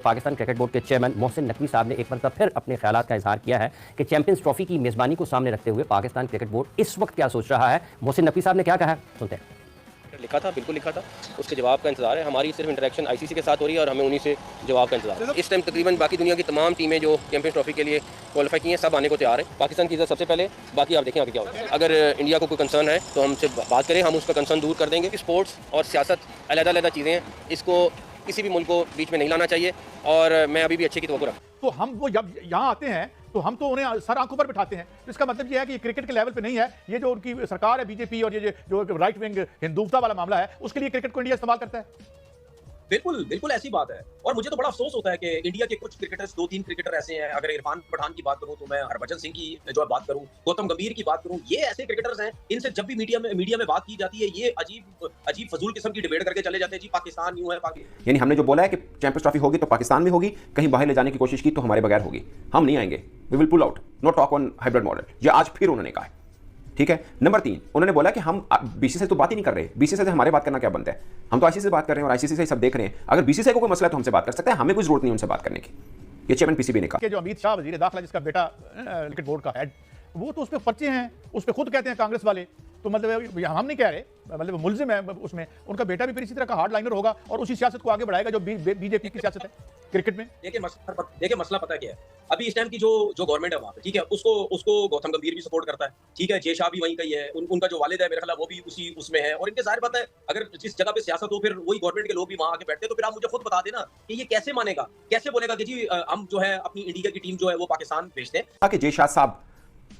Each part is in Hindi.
पाकिस्तान क्रिकेट बोर्ड के चेयरमैन मोहसिन नकवी साहब ने एक मरतबा फिर अपने ख्यालात का इजहार किया है कि चैंपियंस ट्रॉफी की मेज़बानी को सामने रखते हुए पाकिस्तान क्रिकेट बोर्ड इस वक्त क्या सोच रहा है। मोहसिन नकवी साहब ने क्या कहा है, सुनते हैं। लिखा था, बिल्कुल लिखा था, उसके जवाब का इंतजार है। हमारी सिर्फ इंटरेक्शन आईसीसी के साथ हो रही है और हमें उन्हीं से जवाब का इंतजार है। इस टाइम तकरीबन बाकी दुनिया की तमाम टीमें जो चैंपियंस ट्रॉफी के लिए क्वालिफाई की हैं सब आने को तैयार है। पाकिस्तान की इज्जत सबसे पहले, बाकी आप देखें आगे क्या होता है। अगर इंडिया को कोई कंसर्न है तो हमसे बात करें, हम उसका कंसर्न दूर कर देंगे। स्पोर्ट्स और सियासत अलग-अलग चीज़ें हैं, इसको किसी भी मुल्क को बीच में नहीं लाना चाहिए और मैं अभी भी अच्छे की तवक्को रखता हूं। तो हम वो जब यहाँ आते हैं तो हम तो उन्हें सर आंखों पर बिठाते हैं। तो इसका मतलब ये है कि ये क्रिकेट के लेवल पे नहीं है। ये जो उनकी सरकार है बीजेपी और ये जो राइट विंग हिंदुत्व वाला मामला है, उसके लिए क्रिकेट को इंडिया इस्तेमाल करता है। बिल्कुल बिल्कुल ऐसी बात है। और मुझे तो बड़ा अफसोस होता है कि इंडिया के कुछ क्रिकेटर्स, 2-3 क्रिकेटर ऐसे हैं। अगर इरफान पठान की बात करूं तो मैं हरभजन सिंह की जो बात करूं, गौतम गंभीर की बात करूं, ये ऐसे क्रिकेटर्स हैं, इनसे जब भी मीडिया में बात की जाती है ये अजीब फजूल किस्म की डिबेट करके चले जाते हैं। जी पाकिस्तान यूं है, यानी हमने जो बोला है कि चैंपियंस ट्रॉफी होगी तो पाकिस्तान में होगी, कहीं बाहर ले जाने की कोशिश की तो हमारे बगैर होगी, हम नहीं आएंगे, we will pull out, no talk on hybrid model. ये आज फिर उन्होंने कहा है, ठीक है। नंबर 3, उन्होंने बोला कि हम बीसीसीआई से तो बात ही नहीं कर रहे, बीसीसीआई से हमारे बात करना क्या बनता है, हम तो आईसीसी से बात कर रहे हैं और आईसीसी से सब देख रहे हैं। अगर बीसीसीआई को कोई मसला है तो हमसे बात कर सकते हैं, हमें कोई जरूरत नहीं उनसे बात करने की। ये चेयरमैन पीसीबी ने कहा कि जो अमित शाह वजीर दाखिला जिसका बेटा क्रिकेट बोर्ड का हेड, वो तो उस पर पर्चे हैं, उस पर खुद कहते हैं कांग्रेस वाले, तो मतलब हम नहीं कह रहे, मतलब मुलजिम है उसमें, उनका बेटा भी फिर इसी तरह का हार्ड लाइनर होगा और उसी सियासत को आगे बढ़ाएगा जो बीजेपी की सियासत है क्रिकेट में। देखिए मसला पता क्या है, अभी इस टाइम की जो गवर्नमेंट है वहां पे, ठीक है, उसको गौतम गंभीर भी सपोर्ट करता है, ठीक है, जय शाह भी वहीं का ही है, उनका जो वालिद है मेरे ख्याल वो भी उसमें है। और इनके जाहिर बात है अगर जिस जगह पे सियासत हो फिर वही गवर्नमेंट के लोग भी वहां आके बैठते हैं, तो फिर आप मुझे खुद बता देना कि ये कैसे मानेगा, कैसे बोलेगा कि जी हम जो है अपनी इंडिया की टीम जो है वो पाकिस्तान भेजते हैं। जय शाह साहब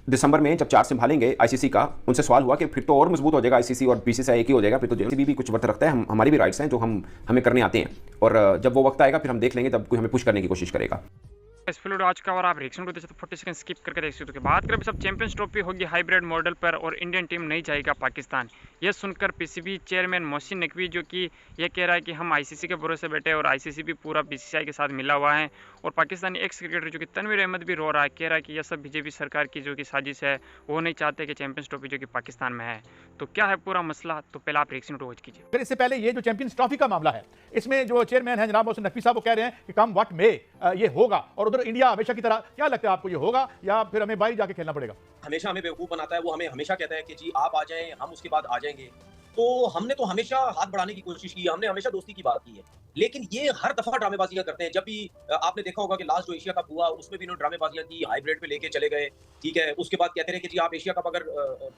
दिसंबर में जब चार्ज संभालेंगे आईसीसी का, उनसे सवाल हुआ कि फिर तो और मजबूत हो जाएगा आईसीसी और बीसीसीआई एक ही हो जाएगा, फिर तो जेसीबी भी कुछ वर्थ रखता है, हमारी भी राइट्स हैं जो हमें करने आते हैं, और जब वो वक्त आएगा फिर हम देख लेंगे, तब कोई हमें पुश करने की कोशिश करेगा। इस फिल्ड आज का और आप रिएक्शन को देखें तो 40 सेकंड स्किप करके देख सकते हो। बात करें सब चैंपियंस ट्रॉफी होगी हाइब्रिड मॉडल पर और इंडियन टीम नहीं जाएगा पाकिस्तान। यह सुनकर पीसीबी चेयरमैन मोहसिन नकवी जो कि ये कह रहा है कि हम आईसीसी के भरोसे बैठे और आईसीसी भी पूरा बीसीसीआई के साथ मिला हुआ है, और पाकिस्तानी एक्स क्रिकेटर जो कि तनवीर अहमद भी रो रहा है, कह रहा है कि यह सब बीजेपी सरकार की जो कि साजिश है, वो नहीं चाहते कि चैंपियंस ट्रॉफी जो कि पाकिस्तान में है। तो क्या है पूरा मसला, तो पहले आप रिएक्शन वॉच कीजिए। फिर इससे पहले ये जो चैंपियंस ट्रॉफी का मामला है, इसमें जो चेयरमैन है जनाब मोहसिन नकवी साहब, वो कह रहे हैं कि कम व्हाट मे ये होगा, और उधर इंडिया हमेशा की तरह, क्या लगता है आपको ये होगा या फिर हमें बाहर जाके खेलना पड़ेगा? हमेशा हमें बेवकूफ बनाता है वो, हमें हमेशा कहता है कि जी आप आ जाएं, हम उसके बाद आ जाएंगे। तो हमने तो हमेशा हाथ बढ़ाने की कोशिश की है, हमने हमेशा दोस्ती की बात की है, लेकिन ये हर दफा ड्रामेबाजियां करते हैं। जब भी आपने देखा होगा कि लास्ट जो एशिया कप हुआ उसमें भी इन्होंने ड्रामेबाजियां की, हाइब्रिड पे लेके चले गए, ठीक है, उसके बाद कहते रहे कि जी आप एशिया कप अगर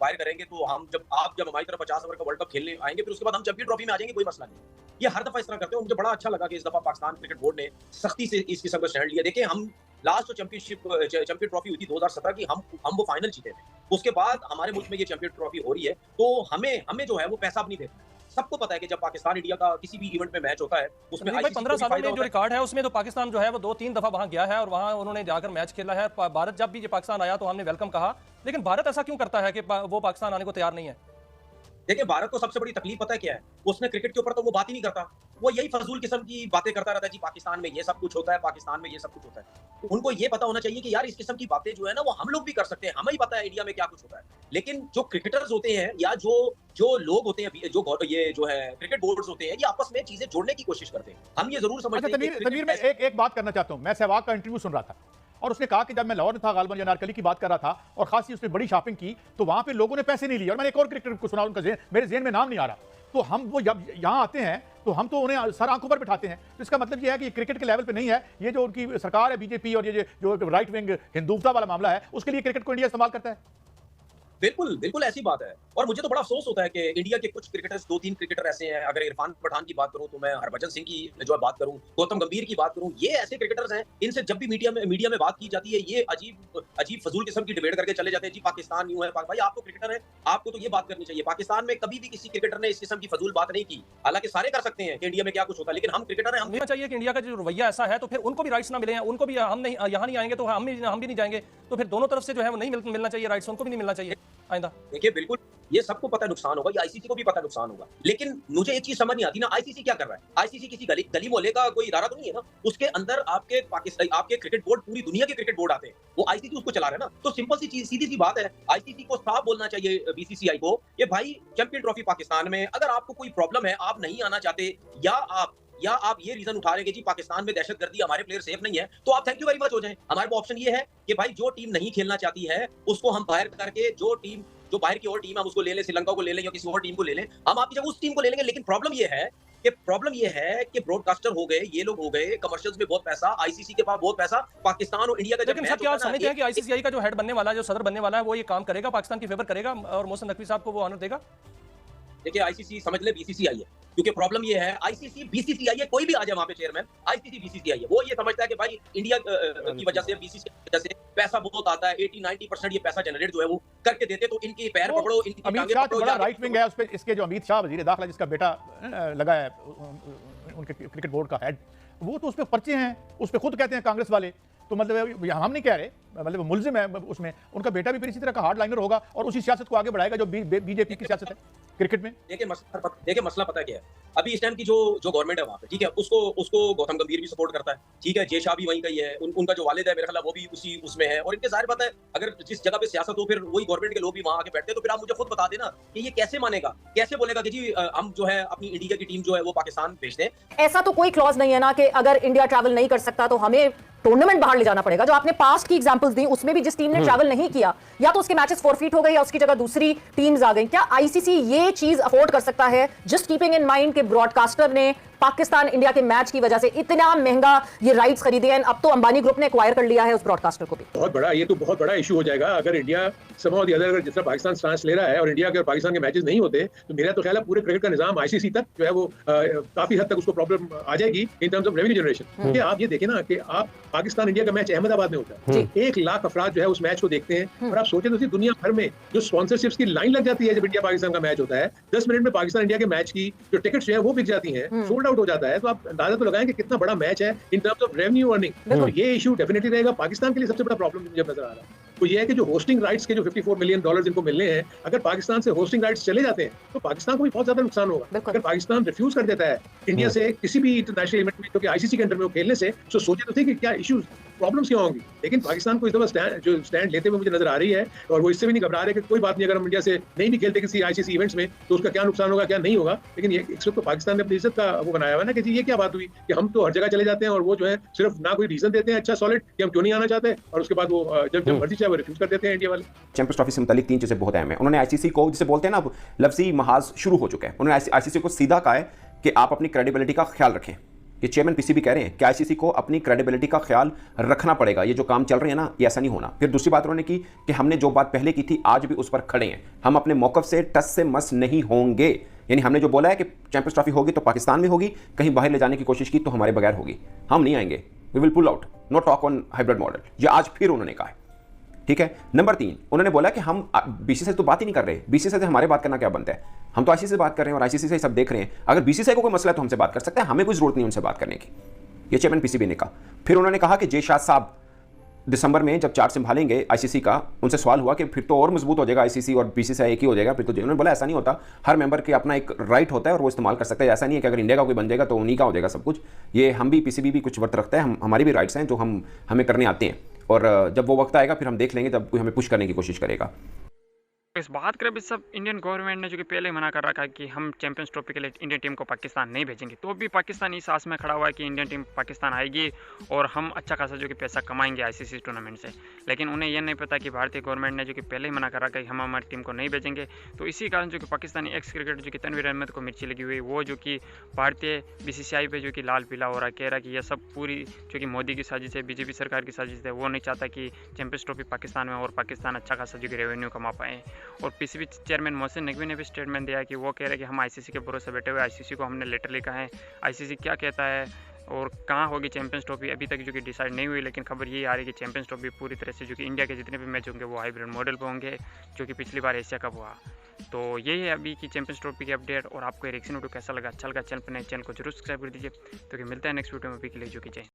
बाहर करेंगे तो आप जब हमारी तरफ 50 ओवर का वर्ल्ड कप खेलने आएंगे फिर उसके बाद हम चैंपियन ट्रॉफी में आ जाएंगे, कोई मसला नहीं। ये हर दफा इस तरह करते हैं। मुझे बड़ा अच्छा लगा कि इस दफा पाकिस्तान क्रिकेट बोर्ड ने सख्ती से इस किस्म का स्टैंड लिया। देखिए हम लास्ट जो चैंपियन ट्रॉफी हुई थी 2017 की, हम वो फाइनल जीते थे, उसके बाद हमारे मुल्क में ये चैंपियन ट्रॉफी हो रही है, तो हमें जो है वो पैसा अपनी देना है। सबको पता है कि जब पाकिस्तान इंडिया का किसी भी इवेंट में मैच होता है उसमें 15 सालों में जो रिकॉर्ड है उसमें तो पाकिस्तान जो है वो 2-3 दफा वहां गया है और वहां उन्होंने जाकर मैच खेला है। भारत जब भी ये पाकिस्तान आया तो हमने वेलकम कहा, लेकिन भारत ऐसा क्यों करता है कि वो पाकिस्तान आने को तैयार नहीं है? देखिए भारत को सबसे बड़ी तकलीफ पता है क्या है, उसने क्रिकेट के ऊपर तो वो बात ही नहीं करता, वो यही फजूल किस्म की बातें करता रहता है। जी पाकिस्तान में ये सब कुछ होता है, पाकिस्तान में ये सब कुछ होता है। तो उनको ये पता होना चाहिए कि यार इस किस्म की बातें जो है ना वो हम लोग भी कर सकते हैं, हमें ही पता है इंडिया में क्या कुछ होता है। लेकिन जो क्रिकेटर्स होते हैं या जो लोग होते हैं, ये जो है क्रिकेट बोर्ड्स होते हैं, ये आपस में चीजें जोड़ने की कोशिश करते हैं। हम ये जरूर समझते हैं। तनवीर मैं एक बात करना चाहता हूं। मैं सहवाग का इंटरव्यू सुन रहा था और उसने कहा कि जब मैं लाहौर में था, गालबन अनारकली की बात कर रहा था और खासी उसने बड़ी शॉपिंग की, तो वहां पे लोगों ने पैसे नहीं लिए। और मैंने एक और क्रिकेटर को सुना, उनका मेरे ज़हन में नाम नहीं आ रहा। तो हम वो जब यहाँ आते हैं तो हम तो उन्हें सर आंखों पर बिठाते हैं। तो इसका मतलब ये है कि क्रिकेट के लेवल पे नहीं है। ये जो उनकी सरकार है बीजेपी और ये जो राइट विंग हिंदुत्व वाला मामला है, उसके लिए क्रिकेट को इंडिया इस्तेमाल करता है। बिल्कुल बिल्कुल ऐसी बात है। और मुझे तो बड़ा अफसोस होता है कि इंडिया के कुछ क्रिकेटर्स, 2-3 क्रिकेटर ऐसे हैं। अगर इरफान पठान की बात करूं तो मैं हरभजन सिंह की जो बात करूं, गौतम गंभीर की बात करूं, ये ऐसे क्रिकेटर्स हैं, इनसे जब भी मीडिया में बात की जाती है ये अजीब फजूल किस्म की डिबेट करके चले जाते हैं। जी पाकिस्तान यूं है, भाई आप तो क्रिकेटर है, आपको तो ये बात करनी चाहिए। पाकिस्तान में कभी भी किसी क्रिकेटर ने इस किस्म की फजूल बात नहीं की। हालांकि सारे कर सकते हैं कि इंडिया में क्या कुछ होता है, लेकिन हम क्रिकेटर हैं, हमें चाहिए कि इंडिया का जो रवैया ऐसा है तो फिर उनको भी राइट्स ना मिले, उनको भी हम नहीं यहाँ नहीं आएंगे तो हम भी नहीं जाएंगे, तो फिर दोनों तरफ से जो है वो नहीं मिलना चाहिए राइट्स, उनको भी नहीं मिलना चाहिए आइंदा। देखिए बिल्कुल ये सबको पता नुकसान होगा, ये आईसीसी को भी पता नुकसान होगा, लेकिन मुझे एक चीज समझ नहीं आती ना, आईसीसी क्या कर रहा है? आईसीसी किसी गली मोहल्ले का कोई इदारा तो नहीं है ना। उसके अंदर आपके क्रिकेट बोर्ड, पूरी दुनिया के क्रिकेट बोर्ड आते हैं, वो आईसीसी उसको चला रहे हैं ना। तो सिंपल सी चीज, सीधी सी बात है, आईसीसी को साफ बोलना चाहिए बीसीसीआई को कि भाई चैंपियन ट्रॉफी पाकिस्तान में अगर आपको कोई प्रॉब्लम है, आप नहीं आना चाहते, या आप ये रीजन उठा रहे हैं कि जी पाकिस्तान में दहशतगर्दी, हमारे प्लेयर सेफ नहीं है, तो आप थैंक यू वेरी मच हो जाएं। हमारे पास ऑप्शन ये है कि भाई जो टीम नहीं खेलना चाहती है उसको हम बाहर करके जो बाहर की और टीम हम उसको ले लें, श्रीलंका को ले लें या किसी और टीम को ले लें, हम आपकी जगह उस टीम को ले लेंगे। लेकिन प्रॉब्लम ये है कि ब्रॉडकास्टर हो गए, ये लोग हो गए, कमर्शियल्स में बहुत पैसा, आईसीसी के पास बहुत पैसा, पाकिस्तान और इंडिया का जब लेकिन सर क्या आप समझते हैं कि आईसीसीआई का जो हेड बनने वाला है, जो सदर बनने वाला है, वो ये काम करेगा, पाकिस्तान की फेवर करेगा और मोहसिन नकवी साहब को वो ऑनर देगा? देखिए आईसीसी समझ ले बीसीसीआई है, क्योंकि प्रॉब्लम ये है आईसीसी बीसीसीआई है, कोई भी आ जाए वहां पे चेयरमैन, आईसीसी बीसीसीआई है। वो ये समझता है कि भाई इंडिया की वजह से, बीसीसीआई की वजह से पैसा बहुत आता है, 80-90% ये पैसा जनरेट जो है वो करके देते, तो इनके पैर पकड़ो, इनकी अमित शाह बड़ा राइट विंग है, उस पे इसके जो अमित शाह वजीर दाखिला जिसका बेटा लगा है उनके क्रिकेट बोर्ड का हेड, वो तो उस पे पर्चे हैं, उस पे खुद कहते हैं कांग्रेस वाले, तो मतलब हम नहीं कह रहे, मतलब मुलजिम है उसमें, उनका बेटा भी फिर इसी तरह का हार्ड लाइनर होगा और उसी सियासत को आगे बढ़ाएगा जो बीजेपी की सियासत है क्रिकेट में। देखिए मसला पता क्या है, अभी इस टाइम की जो गवर्नमेंट है वहाँ पे, ठीक है, उसको गौतम गंभीर भी सपोर्ट करता है, ठीक है, जय शाह भी वहीं का ही है, उनका जो वालिद है मेरे ख्याल वो भी उसी उसमें है, और इनके जाहिर बात है अगर जिस जगह पे सियासत हो फिर वही गवर्नमेंट के लोग भी वहाँ आके बैठते हैं, तो फिर आप मुझे खुद बता देना कि ये कैसे मानेगा, कैसे बोलेगा कि जी हम जो है अपनी इंडिया की टीम जो है वो पाकिस्तान भेज दें। ऐसा तो कोई क्लॉज नहीं है ना कि अगर इंडिया ट्रैवल नहीं कर सकता तो हमें टूर्नामेंट बाहर ले जाना पड़ेगा। जो आपने पास्ट की एग्जांपल्स दी उसमें भी जिस टीम ने ट्रैवल नहीं किया या तो उसके मैचेस फॉरफीट हो गए या उसकी जगह दूसरी टीम्स आ गई, क्या आईसीसी ये चीज अफोर्ड कर सकता है, जस्ट कीपिंग इन माइंड कि ब्रॉडकास्टर ने पाकिस्तान इंडिया के मैच की वजह से इतना महंगा ये राइट्स खरीदे हैं, अब तो अंबानी ग्रुप ने एक्वायर कर लिया है उस ब्रॉडकास्टर को भी। बहुत बड़ा इशू हो जाएगा अगर इंडिया समहाउ द अदर, अगर जिस तरह पाकिस्तान स्टांस ले रहा है और इंडिया के और पाकिस्तान के मैचेस नहीं होते, तो मेरा तो ख्याल है पूरे क्रिकेट का निजाम आईसीसी तक जो है वो काफी हद तक उसको प्रॉब्लम आ जाएगी in terms of revenue generation. आप ये देखें ना कि आप पाकिस्तान इंडिया का मैच अहमदाबाद में होता है, 1 लाख अफराद जो है उस मैच को देखते हैं, और आप सोचें तो दुनिया भर में जो स्पॉन्सरशिप्स की लाइन लग जाती है जब इंडिया पाकिस्तान का मैच होता है, 10 मिनट में पाकिस्तान इंडिया के मैच की जो टिकट्स जो है वो बिक जाती हैं, सोल्ड आउट हो जाता है। तो आप अंदाजा तो लगाएं कि कितना बड़ा मैच है in terms of revenue earning. तो ये इशू डेफिनेटली रहेगा। पाकिस्तान के लिए सबसे बड़ा प्रॉब्लम मुझे नजर आ रहा है तो ये है कि जो होस्टिंग राइट्स के जो $54 मिलियन इनको मिलने हैं, अगर पाकिस्तान से होस्टिंग राइट्स चले जाते हैं तो पाकिस्तान को भी बहुत ज्यादा नुकसान होगा। अगर पाकिस्तान रिफ्यूज कर देता है इंडिया से किसी भी इंटरनेशनल इवेंट में, क्योंकि आईसीसी के अंडर में वो खेलने से, तो सोचे तो थे कि क्या इश्यूज प्रॉब्लम्स क्या होंगी, लेकिन पाकिस्तान को इस दफा स्टैंड लेते हुए मुझे नजर आ रही है, और वो इससे भी नहीं घबरा रहे कि कोई बात नहीं, अगर हम इंडिया से नहीं भी खेलते किसी आईसीसी इवेंट्स में तो उसका क्या नुकसान होगा क्या नहीं होगा। लेकिन ये इस वक्त तो पाकिस्तान ने अपनी इज्जत का वो बनाया हुआ है ना कि जी ये क्या बात हुई कि हम तो हर जगह चले जाते हैं और वो जो है सिर्फ ना कोई रीजन देते हैं अच्छा सॉलिड कि हम क्यों नहीं आना चाहते, और उसके बाद वो जब मर्जी चाहे वो रिफ्यूज कर देते हैं इंडिया वाले। चैंपियंस ट्रॉफी से मुतालिक 3 चीजें बहुत अहम है। उन्होंने आईसीसी को, जिसे बोलते हैं ना लफ्जी महाज शुरू हो चुका है, उन्होंने आईसीसी को सीधा कहा है कि आप अपनी क्रेडिबिलिटी का ख्याल रखें। ये चेयरमैन पीसीबी कह रहे हैं कि आईसीसी को अपनी क्रेडिबिलिटी का ख्याल रखना पड़ेगा, ये जो काम चल रहे हैं ना ये ऐसा नहीं होना। फिर दूसरी बात उन्होंने की कि हमने जो बात पहले की थी आज भी उस पर खड़े हैं, हम अपने मौकफ से टस से मस नहीं होंगे। यानी हमने जो बोला है कि चैंपियंस ट्रॉफी होगी तो पाकिस्तान में होगी, कहीं बाहर ले जाने की कोशिश की तो हमारे बगैर होगी, हम नहीं आएंगे, we will pull out, no talk on hybrid model. ये आज फिर उन्होंने कहा है, ठीक है। नंबर 3 उन्होंने बोला कि हम बीसीसीआई से तो बात ही नहीं कर रहे, बीसीसीआई से हमारे बात करना क्या बनता है, हम तो आईसीसी से बात कर रहे हैं और आईसीसी से सब देख रहे हैं, अगर बीसीसीआई को कोई मसला है तो हमसे बात कर सकते हैं, हमें कोई जरूरत नहीं उनसे बात करने की, ये चेयरमैन पीसीबी ने कहा। फिर उन्होंने कहा कि जय शाह साहब दिसंबर में जब चार्ज संभालेंगे आईसीसी का, उनसे सवाल हुआ कि फिर तो और मजबूत हो जाएगा आईसीसी और बीसीसीआई एक ही हो जाएगा, फिर तो उन्होंने बोला ऐसा नहीं होता, हर मेंबर के अपना एक राइट होता है और वो इस्तेमाल कर सकता है, ऐसा नहीं है कि अगर इंडिया का कोई बन जाएगा तो उन्हीं का हो जाएगा सब कुछ। ये हम भी पीसीबी भी कुछ वर्त रखता है, हमारी भी राइट्स हैं जो हमें करने आते हैं, और जब वो वक्त आएगा फिर हम देख लेंगे, जब कोई हमें पुश करने की कोशिश करेगा। इस बात करें सब इंडियन गवर्नमेंट ने जो कि पहले मना कर रखा है कि हम चैंपियंस ट्रॉफी के लिए इंडियन टीम को पाकिस्तान नहीं भेजेंगे, तो भी पाकिस्तान इस आस में खड़ा हुआ है कि इंडियन टीम पाकिस्तान आएगी और हम अच्छा खासा जो कि पैसा कमाएंगे आईसीसी टूर्नामेंट से। लेकिन उन्हें यह नहीं पता कि भारतीय गवर्नमेंट ने जो कि पहले ही मना कर रखा है कि हम हमारी टीम को नहीं भेजेंगे। तो इसी कारण जो कि पाकिस्तानी एक्स क्रिकेटर जो कि तनवीर अहमद को मिर्ची लगी हुई, वो जो कि भारतीय बीसीसीआई पे जो कि लाल पीला हो रहा है, कह रहा है कि यह सब पूरी जो कि मोदी की साजिश है, बीजेपी सरकार की साजिश है, वो नहीं चाहता कि चैंपियंस ट्रॉफी पाकिस्तान में और पाकिस्तान अच्छा खासा जो कि रेवेन्यू कमा पाए। और पीसीबी चेयरमैन मोहसिन नकवी ने भी स्टेटमेंट दिया कि वो कह रहे हैं कि हम आईसीसी के भरोसे बैठे हुए, आईसीसी को हमने लेटर लिखा है, आईसीसी क्या कहता है और कहाँ होगी चैंपियंस ट्रॉफी अभी तक जो कि डिसाइड नहीं हुई। लेकिन खबर ये आ रही है कि चैंपियंस ट्रॉफी पूरी तरह से जो कि इंडिया के जितने भी मैच होंगे वो हाइब्रिड मॉडल पर होंगे, जो कि पिछली बार एशिया कप हुआ। तो यही है अभी की चैंपियंस ट्रॉफी की अपडेट। और आपको रिएक्शन वीडियो कैसा लगा, अच्छा लगा चैनल को जरूर सब्सक्राइब कर दीजिए। तो कि मिलता है नेक्स्ट वीडियो में, अभी के लिए जो कि जय।